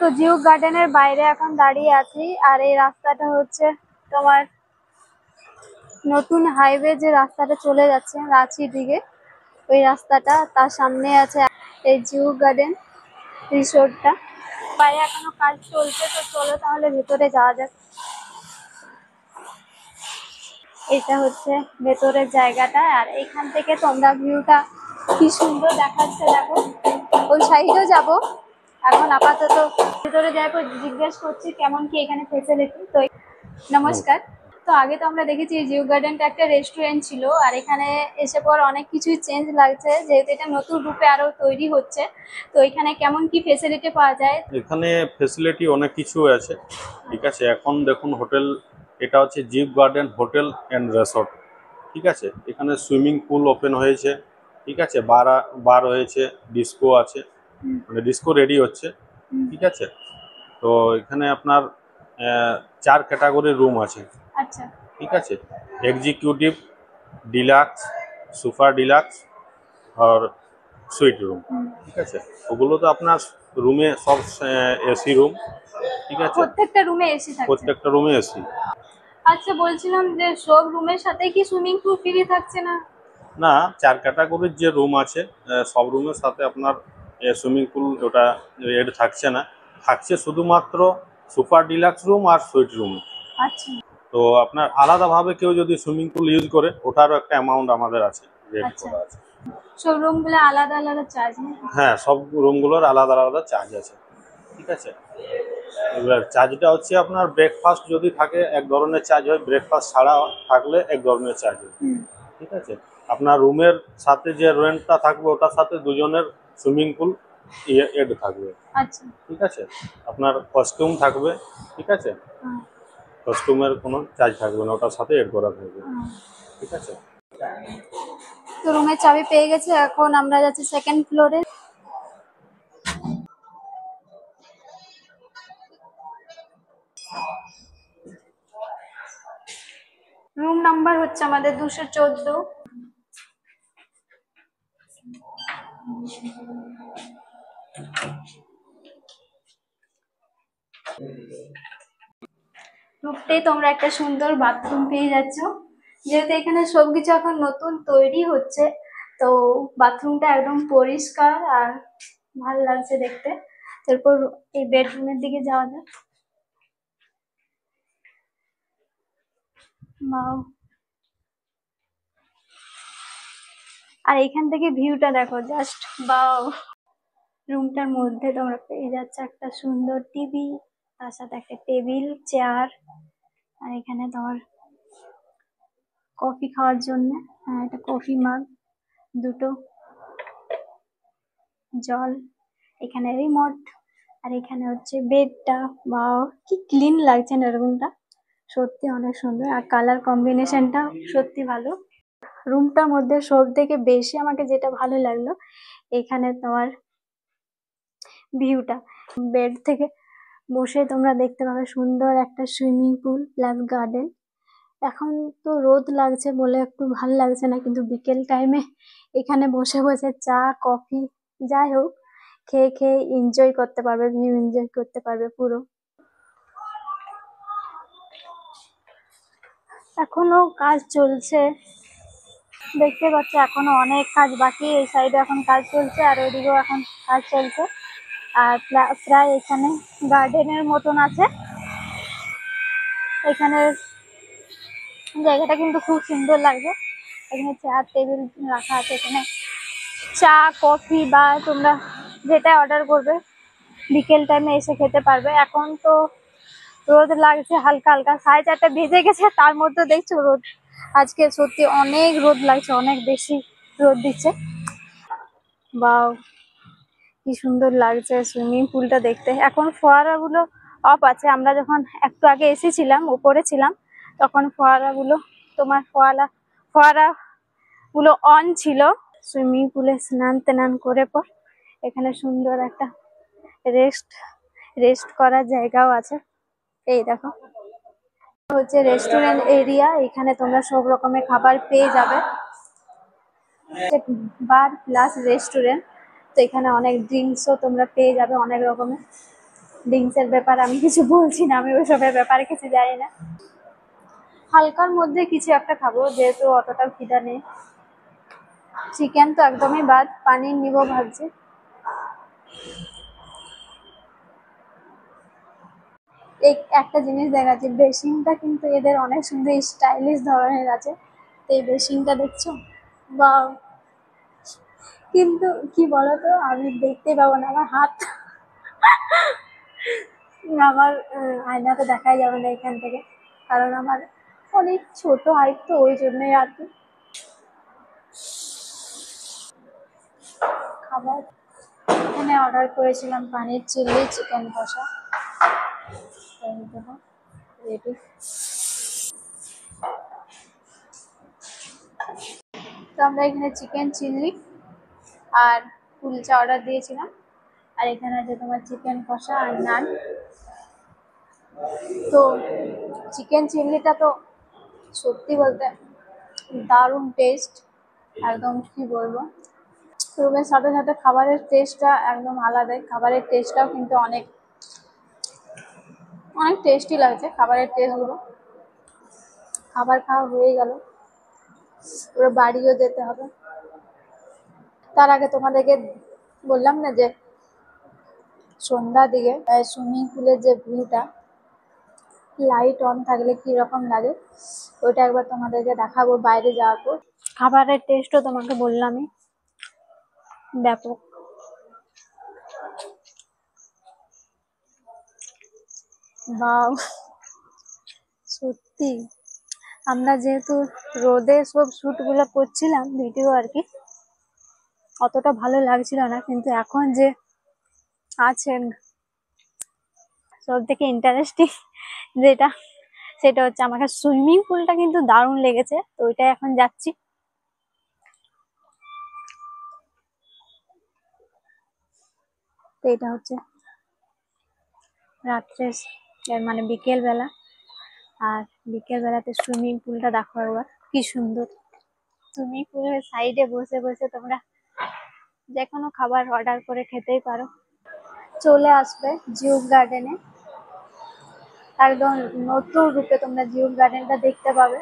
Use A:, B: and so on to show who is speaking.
A: তো জিও গার্ডেনের বাইরে এখন দাঁড়িয়ে আছি, আর এই রাস্তাটা হচ্ছে তোমার নতুন হাইওয়ে যে রাস্তাটা চলে যাচ্ছে রাঁচির দিকে, ওই রাস্তাটা, তার সামনে আছে এই জিও গার্ডেন রিসোর্টটা। বাইরে এখনো কাজ চলছে, তো চলো তাহলে ভেতরে যাওয়া যাক। এটা হচ্ছে ভেতরের জায়গাটা, আর এখান থেকে তোমরা ভিউটা কি সুন্দর দেখাচ্ছে দেখো। ওই সাইডেও যাবো, এখন আপাতত ভেতরে যাই, জিজ্ঞেস করছি কেমন কি এখানে ফেসিলিটি। তো নমস্কার। তো আগে তো আমরা দেখেছি জিও গার্ডেনটা একটা রেস্টুরেন্ট ছিল, আর এখানে এসে পর অনেক কিছুই চেঞ্জ লাগছে, যেহেতু এটা নতুন রূপে আরো তৈরি হচ্ছে। তো এখানে কেমন কি ফেসিলিটি পাওয়া যায়?
B: এখানে ফেসিলিটি অনেক কিছু আছে, ঠিক আছে। এখন দেখুন হোটেল, এটা হচ্ছে Jio garden hotel and resort, ঠিক আছে। এখানে সুইমিং পুল ওপেন হয়েছে, ঠিক আছে। বার হয়েছে, ডিস্কো আছে, মানে ডিস্কো রেডি হচ্ছে, ঠিক আছে। তো এখানে আপনার 4 ক্যাটাগরির রুম আছে,
A: আচ্ছা,
B: ঠিক আছে। এক্সিকিউটিভ, ডিলাক্স, সুপার ডিলাক্স আর সুইট রুম, ঠিক আছে। ওগুলো তো আপনার রুমে সব এসি রুম, ঠিক আছে।
A: প্রত্যেকটা রুমে এসি থাকছে?
B: প্রত্যেকটা রুমে এসি।
A: আচ্ছা, বলছিলাম যে সব রুমের সাথে কি সুইমিং পুল ফ্রি থাকছে না?
B: না, 4 ক্যাটাগরির যে রুম আছে সব রুমের সাথে আপনার সুইমিং পুল ওটা এড থাকছে না, থাকছে শুধুমাত্র সুপার ডিলাক্স রুম আর সুইট রুম।
A: আচ্ছা
B: তো আপনার আলাদাভাবে কেউ যদি সুইমিং পুল ইউজ করে, ওটারও একটা অ্যামাউন্ট আমাদের আছে, রেট
A: আচ্ছা,
B: করা আছে।
A: সব রুমগুলো আলাদা আলাদা চার্জ নেই?
B: হ্যাঁ, সব রুমগুলোর আলাদা আলাদা চার্জ আছে, ঠিক আছে। এবার চার্জটা হচ্ছে আপনার ব্রেকফাস্ট যদি থাকে এক ধরনের চার্জ হয়, ব্রেকফাস্ট ছাড়া থাকলে এক ধরনের চার্জ হয়, ঠিক আছে। আপনার রুমের সাথে যে রেন্টটা থাকবে ওটার সাথে দুজনের সুইমিং পুল এড থাকবে,
A: আচ্ছা,
B: ঠিক আছে। আপনার কস্টিউম থাকবে, ঠিক আছে। কস্টিউমের কোনো চার্জ থাকবে না, ওটার সাথে এড করা থাকবে, ঠিক আছে।
A: তো রুমের চাবি পেয়ে গেছে, এখন আমরা যাচ্ছি সেকেন্ড ফ্লোরে। রুম নাম্বার হচ্ছে আমাদের 214। ঢুকতেই তোমরা একটা সুন্দর বাথরুম পেয়ে যাচ্ছ, যেহেতু এখানে সবকিছু এখন নতুন তৈরি হচ্ছে, তো বাথরুমটা একদম পরিষ্কার আর ভালো লাগছে দেখতে। তারপর এই বেডরুমের দিকে যাওয়া যাক। বাও, আর এখান থেকে ভিউটা দেখো, জাস্ট বাও। রুমটার মধ্যে তোমরা পেয়ে যাচ্ছ একটা সুন্দর টিভি, তার সাথে একটা টেবিল, চেয়ার, আর এখানে তোমার কফি খাওয়ার জন্য একটা কফি মাগ, দুটো জল, এখানে রিমোট, আর এখানে হচ্ছে বেডটা। বাও, কি ক্লিন লাগছে না রুমটা, সত্যি অনেক সুন্দর, আর কালার কম্বিনেশনটা সত্যি ভালো। রুমটার মধ্যে সব থেকে বেশি আমাকে যেটা ভালো লাগলো, এখানে তোমার ভিউটা, বেড থেকে বসে তোমরা দেখতে পাবে সুন্দর একটা সুইমিং পুল প্লাস গার্ডেন। এখন তো রোদ লাগছে বলে একটু ভাল লাগছে না, কিন্তু বিকেল টাইমে এখানে বসে বসে চা কফি যাই হোক খেয়ে খেয়ে এনজয় করতে পারবে, ভিউ এনজয় করতে পারবে পুরো। এখনো কাজ চলছে, দেখতে পাচ্ছি এখনো অনেক কাজ বাকি। এই সাইডে এখন কাজ চলছে, আর ওইদিকেও এখন কাজ চলছে, আর প্রায় এখানে গার্ডেনের মতন আছে। এখানে জায়গাটা কিন্তু খুব সুন্দর লাগছে, এখানে চেয়ার টেবিল রাখা আছে, এখানে চা কফি বা তোমরা যেটা অর্ডার করবে বিকেল টাইমে এসে খেতে পারবে। এখন তো রোদ লাগছে হালকা হালকা, 4:30 বেজে গেছে, তার মধ্যে দেখছো রোদ, আজকে সত্যি অনেক রোদ লাগছে, অনেক বেশি রোদ দিচ্ছে। বাও, কি সুন্দর লাগছে সুইমিং পুলটা দেখতে। এখন ফোয়ারাগুলো অফ আছে, আমরা যখন একটু আগে এসেছিলাম উপরে ছিলাম তখন ফোয়ারাগুলো তোমার ফোয়ারা গুলো অন ছিল। সুইমিং পুলে স্নান টান করে পর এখানে সুন্দর একটা রেস্ট করার জায়গাও আছে। এই দেখো হচ্ছে রেস্টুরেন্ট এরিয়া, এখানে তোমরা সব রকমের খাবার পেয়ে যাবে, বার প্লাস রেস্টুরেন্ট। তো এখানে অনেক ড্রিঙ্কসও তোমরা পেয়ে যাবে অনেক রকমের। ড্রিঙ্কসের ব্যাপারে আমি কিছু বলছি না, আমি ওইসবের ব্যাপারে কিছু জানি না। হালকার মধ্যে কিছু একটা খাবো, যেহেতু অতটা খিদা নেই। চিকেন তো একদমই বাদ, পানির নিবো ভাবছি। এই একটা জিনিস দেখাচ্ছি, বেসিনটা কিন্তু এদের অনেক সুন্দর স্টাইলিশ ধরনের আছে। তো এই বেসিনটা দেখছো, বা কিন্তু কি বলতো, আমি দেখতে পাবো না আমার হাত, আমার আয়নাতে দেখাই যাবে না এখান থেকে, কারণ আমার অনেক ছোট হাইট, তো ওই জন্যই আর কি। খাবার এখানে অর্ডার করেছিলাম পানির চিলি, চিকেন কষা, রেডি। তো আমরা এখানে চিকেন চিলি আর কুলচা অর্ডার দিয়েছিলাম, আর এখানে আছে তোমার চিকেন কষা আর নান। তো চিকেন চিল্লিটা তো সত্যি বলতে দারুণ টেস্ট, একদম কি বলবো। রুমের সাথে সাথে খাবারের টেস্টটা একদম আলাদাই, খাবারের টেস্টটাও কিন্তু অনেক অনেক টেস্টি লাগছে খাবারের টেস্টগুলো। খাবার খাওয়া হয়ে গেল, এবার বাড়িও যেতে হবে। তার আগে তোমাদেরকে বললাম না যে সন্ধ্যার দিকে সুইমিং পুলের যে ভিউটা লাইট অন থাকলে কি রকম লাগে, ওইটা একবার তোমাদেরকে দেখাবো বাইরে যাওয়ার পর। খাবারের টেস্টও তোমাকে বললামই, ব্যাপক। বাহ, সত্যি আমরা যেহেতু রোদে সব শুট গুলো করছিলাম, ভিডিও আর কি, অতটা ভালো লাগছিল না, কিন্তু এখন যে আছেন সব থেকে ইন্টারেস্টিং যেটা, সেটা হচ্ছে আমাকে সুইমিং পুলটা কিন্তু দারুণ লেগেছে, তো ওইটাই এখন যাচ্ছি। তো এটা হচ্ছে রাত্রে, মানে বিকেল বেলা, আর বিকেল বেলাতে সুইমিং পুলটা দেখো একবার কি সুন্দর। সুইমিং পুলের সাইডে বসে বসে তোমরা যে কোনো খাবার অর্ডার করে খেতেই পারো। চলে আসবে জিওফ গার্ডেনে, একদম নতুন রূপে তোমরা জিওফ গার্ডেনটা দেখতে পাবে।